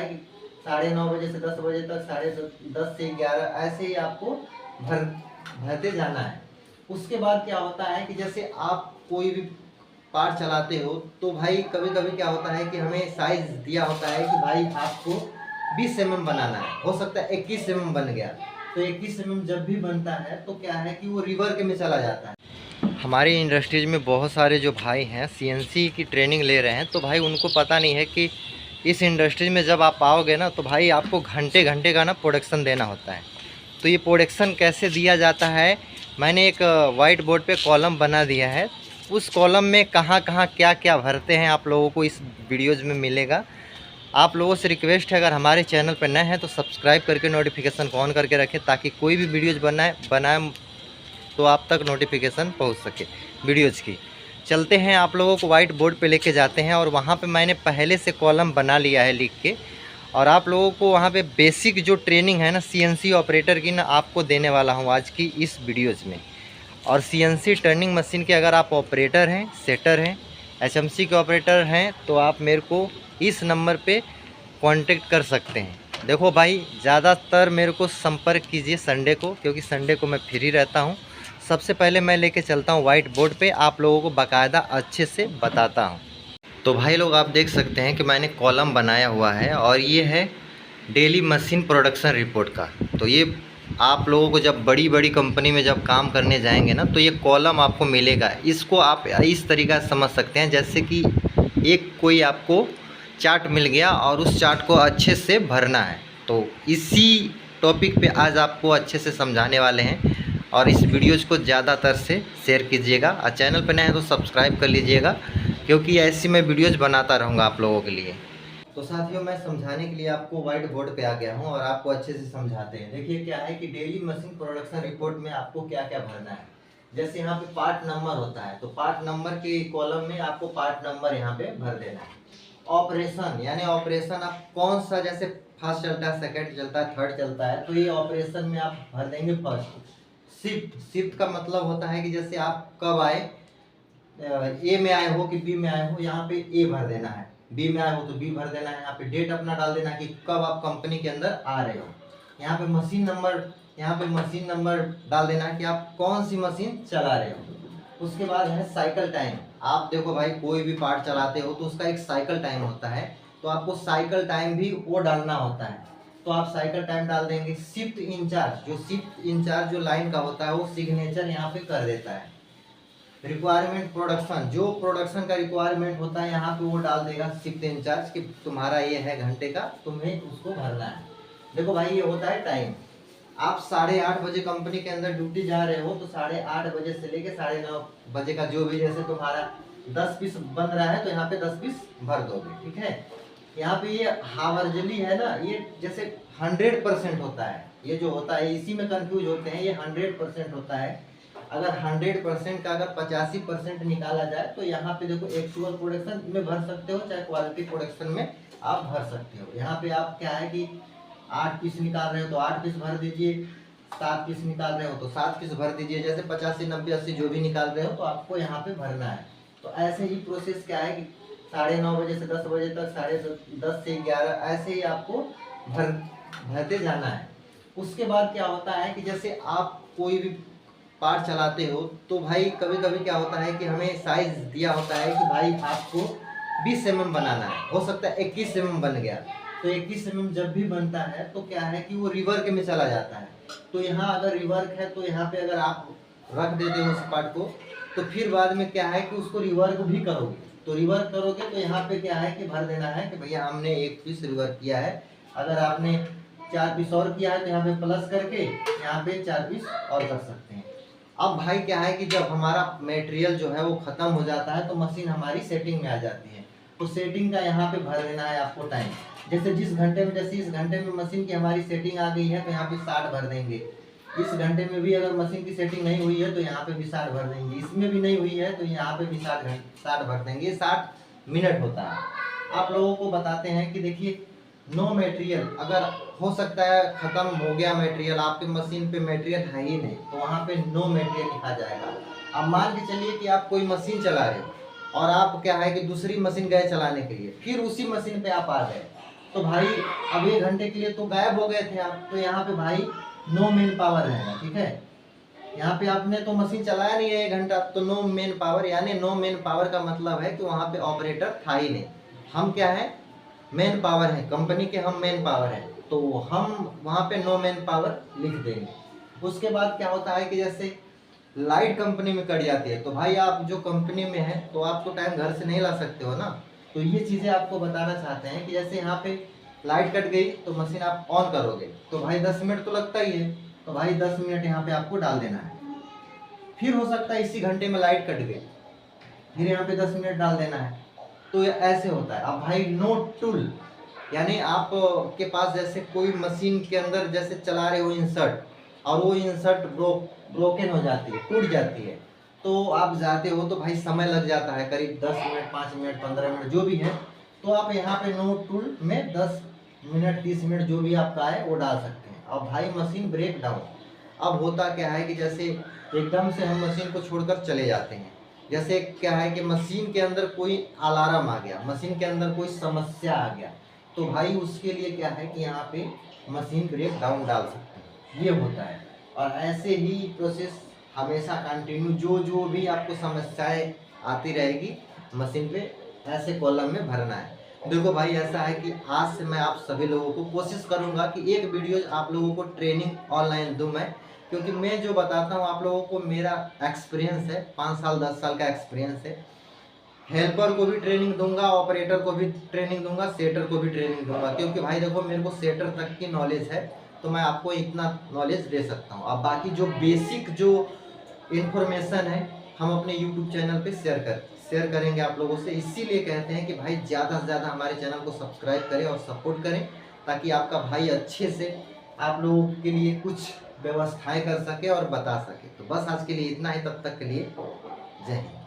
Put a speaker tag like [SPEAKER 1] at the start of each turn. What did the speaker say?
[SPEAKER 1] है कि 9:30 बजे से 10 बजे तक, 10:30 से 11 ऐसे ही आपको भरते जाना है। उसके बाद क्या होता है कि जैसे आप कोई भी पार्ट चलाते हो तो भाई कभी कभी क्या होता है कि हमें साइज दिया होता है कि भाई आपको 20 mm बनाना है, हो सकता है 21 mm बन गया। तो 21 mm जब भी बनता है तो क्या है कि वो रिवर्क में चला जाता है। हमारी इंडस्ट्रीज में बहुत सारे जो भाई हैं CNC की ट्रेनिंग ले रहे हैं, तो भाई उनको पता नहीं है कि इस इंडस्ट्री में जब आप आओगे ना तो भाई आपको घंटे घंटे का ना प्रोडक्शन देना होता है। तो ये प्रोडक्शन कैसे दिया जाता है, मैंने एक वाइट बोर्ड पे कॉलम बना दिया है। उस कॉलम में कहाँ कहाँ क्या क्या भरते हैं आप लोगों को इस वीडियोज़ में मिलेगा। आप लोगों से रिक्वेस्ट है, अगर हमारे चैनल पर नए हैं तो सब्सक्राइब करके नोटिफिकेशन को ऑन करके रखें, ताकि कोई भी वीडियोज़ बनाए तो आप तक नोटिफिकेशन पहुंच सके वीडियोज़ की। चलते हैं, आप लोगों को वाइट बोर्ड पे लेके जाते हैं और वहाँ पे मैंने पहले से कॉलम बना लिया है लिख के, और आप लोगों को वहाँ पे बेसिक जो ट्रेनिंग है ना CNC ऑपरेटर की ना आपको देने वाला हूँ आज की इस वीडियोज़ में। और CNC टर्निंग मशीन के अगर आप ऑपरेटर हैं, सेटर हैं, HMC के ऑपरेटर हैं तो आप मेरे को इस नंबर पे कांटेक्ट कर सकते हैं। देखो भाई, ज़्यादातर मेरे को संपर्क कीजिए संडे को, क्योंकि संडे को मैं फ्री रहता हूँ। सबसे पहले मैं लेके चलता हूँ वाइट बोर्ड पे, आप लोगों को बाकायदा अच्छे से बताता हूँ। तो भाई लोग, आप देख सकते हैं कि मैंने कॉलम बनाया हुआ है और ये है डेली मशीन प्रोडक्शन रिपोर्ट का। तो ये आप लोगों को जब बड़ी बड़ी कंपनी में जब काम करने जाएंगे ना तो ये कॉलम आपको मिलेगा। इसको आप इस तरीक़ा से समझ सकते हैं जैसे कि एक कोई आपको चार्ट मिल गया और उस चार्ट को अच्छे से भरना है। तो इसी टॉपिक पे आज आपको अच्छे से समझाने वाले हैं, और इस वीडियोज़ को ज़्यादातर से शेयर कीजिएगा और चैनल पर नए हैं तो सब्सक्राइब कर लीजिएगा, क्योंकि ऐसी मैं वीडियोज़ बनाता रहूँगा आप लोगों के लिए। तो साथियों, मैं समझाने के लिए आपको वाइट बोर्ड पे आ गया हूँ और आपको अच्छे से समझाते हैं। देखिए क्या है कि डेली मशीन प्रोडक्शन रिपोर्ट में आपको क्या क्या भरना है। जैसे यहाँ पे पार्ट नंबर होता है, तो पार्ट नंबर के कॉलम में आपको पार्ट नंबर यहाँ पे भर देना है। ऑपरेशन यानी ऑपरेशन आप कौन सा, जैसे फर्स्ट चलता है, सेकंड चलता है, थर्ड चलता है, तो ये ऑपरेशन में आप भर देंगे फर्स्ट। शिफ्ट का मतलब होता है कि जैसे आप कब आए, ए में आए हो कि बी में आए हो, यहाँ पे ए भर देना है। बी में आए हो तो बी भर देना है। यहाँ पे डेट अपना डाल देना है कि कब आप कंपनी के अंदर आ रहे हो। यहाँ पे मशीन नंबर डाल देना है कि आप कौन सी मशीन चला रहे हो। उसके बाद है साइकिल टाइम। आप देखो भाई, कोई भी पार्ट चलाते हो तो उसका एक साइकिल टाइम होता है, तो आपको साइकिल टाइम भी वो डालना होता है, तो आप साइकिल टाइम डाल देंगे। शिफ्ट इंचार्ज जो लाइन का होता है वो सिग्नेचर यहाँ पे कर देता है। रिक्वायरमेंट प्रोडक्शन, जो प्रोडक्शन का रिक्वायरमेंट होता है यहाँ पे वो डाल देगा शिफ्ट इंचार्ज कि तुम्हारा ये है घंटे का, तुम्हें उसको भरना है। देखो भाई, ये होता है टाइम। आप 8:30 बजे कंपनी के अंदर ड्यूटी जा रहे हो तो 8:30 बजे से लेके 9:30 बजे का जो भी, जैसे तुम्हारा 10 पीस बन रहा है तो यहाँ पे 10 पीस भर दोगे, ठीक है। यहाँ पे ये हावर्जली है ना, ये जैसे 100% होता है। ये जो होता है इसी में कंफ्यूज होते हैं, ये 100% होता है। अगर 100% का अगर 85% निकाला जाए तो यहाँ पे देखो एक्चुअल प्रोडक्शन में भर सकते हो, चाहे क्वालिटी प्रोडक्शन में आप भर सकते हो। यहाँ पे आप क्या है कि 8 पीस निकाल रहे हो तो 8 पीस भर दीजिए, 7 पीस निकाल रहे हो तो 7 पीस भर दीजिए। जैसे 85, 90, 80 जो भी निकाल रहे हो तो आपको यहाँ पे भरना है। तो ऐसे ही प्रोसेस क्या है कि 9:30 बजे से 10 बजे तक, 10:30 से 11 ऐसे ही आपको भरते जाना है। उसके बाद क्या होता है कि जैसे आप कोई भी पार्ट चलाते हो तो भाई कभी कभी क्या होता है कि हमें साइज दिया होता है कि भाई आपको 20 mm बनाना है, हो सकता है 21 mm बन गया। तो 21 mm जब भी बनता है तो क्या है कि वो रिवर्क में चला जाता है। तो यहाँ अगर रिवर्क है तो यहाँ पे अगर आप रख देते हो उस पार्ट को, तो फिर बाद में क्या है कि उसको रिवर्क भी करोगे। तो रिवर्क करोगे तो यहाँ पे क्या है कि भर देना है कि भैया हमने 1 पीस रिवर्क किया है। अगर आपने 4 पीस और किया है तो यहाँ पे प्लस करके यहाँ पे 4 पीस और कर सकते हैं। अब भाई क्या है कि जब हमारा मटेरियल जो है वो खत्म हो जाता है तो मशीन हमारी सेटिंग में आ जाती है। तो सेटिंग का यहाँ पे भर देना है आपको टाइम। जैसे जिस घंटे में, जैसे इस घंटे में मशीन की हमारी सेटिंग आ गई है तो यहाँ पे 60 भर देंगे। इस घंटे में भी अगर मशीन की सेटिंग नहीं हुई है तो यहाँ पे भी 60 भर देंगे। इसमें भी नहीं हुई है तो यहाँ पे भी 60 भर देंगे। 60 मिनट होता है। आप लोगों को बताते हैं कि देखिए, नो मटेरियल, अगर हो सकता है खत्म हो गया मटेरियल, आपके मशीन पे मटेरियल है ही नहीं, तो वहाँ पे नो मटेरियल लिखा जाएगा। अब मान के चलिए कि आप कोई मशीन चला रहे हो और आप क्या है कि दूसरी मशीन गए चलाने के लिए, फिर उसी मशीन पे आप आ गए, तो भाई अब 1 घंटे के लिए तो गायब हो गए थे आप, तो यहाँ पे भाई नो मेन पावर रहेगा, ठीक है। यहाँ पे आपने तो मशीन चलाया नहीं है 1 घंटा, तो नो मेन पावर, यानी नो मेन पावर का मतलब है कि वहाँ पे ऑपरेटर था ही नहीं। हम क्या है, मेन पावर है, कंपनी के हम मेन पावर है, तो हम वहाँ पे नो मेन पावर लिख देंगे। उसके बाद क्या होता है कि जैसे लाइट कंपनी में कट जाती है, तो भाई आप जो कंपनी में है तो आप तो टाइम घर से नहीं ला सकते हो ना, तो ये चीज़ें आपको बताना चाहते हैं कि जैसे यहाँ पे लाइट कट गई तो मशीन आप ऑन करोगे तो भाई 10 मिनट तो लगता ही है, तो भाई 10 मिनट यहाँ पे आपको डाल देना है। फिर हो सकता है इसी घंटे में लाइट कट गई, फिर यहाँ पे 10 मिनट डाल देना है। तो ये ऐसे होता है। अब भाई नो टूल, यानी आप के पास जैसे कोई मशीन के अंदर जैसे चला रहे हो इंसर्ट, और वो इंसर्ट ब्रोकन हो जाती है, टूट जाती है, तो आप जाते हो तो भाई समय लग जाता है करीब 10 मिनट, 5 मिनट, 15 मिनट जो भी है, तो आप यहाँ पे नो टूल में 10 मिनट, 30 मिनट जो भी आपका है वो डाल सकते हैं। अब भाई मशीन ब्रेक डाउन, अब होता क्या है कि जैसे एकदम से हम मशीन को छोड़कर चले जाते हैं, जैसे क्या है कि मशीन के अंदर कोई अलार्म आ गया, मशीन के अंदर कोई समस्या आ गया, तो भाई उसके लिए क्या है कि यहाँ पे मशीन ब्रेक डाउन डाल सकते हैं, ये होता है। और ऐसे ही प्रोसेस हमेशा कंटिन्यू, जो भी आपको समस्याएं आती रहेगी मशीन पे, ऐसे कॉलम में भरना है। देखो भाई ऐसा है कि आज से मैं आप सभी लोगों को कोशिश करूंगा कि एक वीडियो आप लोगों को ट्रेनिंग ऑनलाइन दूं मैं, क्योंकि मैं जो बताता हूँ आप लोगों को मेरा एक्सपीरियंस है, 5 साल 10 साल का एक्सपीरियंस है। हेल्पर को भी ट्रेनिंग दूंगा, ऑपरेटर को भी ट्रेनिंग दूंगा, सेटर को भी ट्रेनिंग दूंगा, क्योंकि भाई देखो मेरे को सेटर तक की नॉलेज है, तो मैं आपको इतना नॉलेज दे सकता हूँ। अब बाकी जो बेसिक जो इन्फॉर्मेशन है हम अपने यूट्यूब चैनल पे शेयर करेंगे आप लोगों से। इसीलिए कहते हैं कि भाई ज़्यादा से ज़्यादा हमारे चैनल को सब्सक्राइब करें और सपोर्ट करें, ताकि आपका भाई अच्छे से आप लोगों के लिए कुछ व्यवस्थाएं कर सके और बता सके। तो बस आज के लिए इतना ही, तब तक के लिए जय हिंद।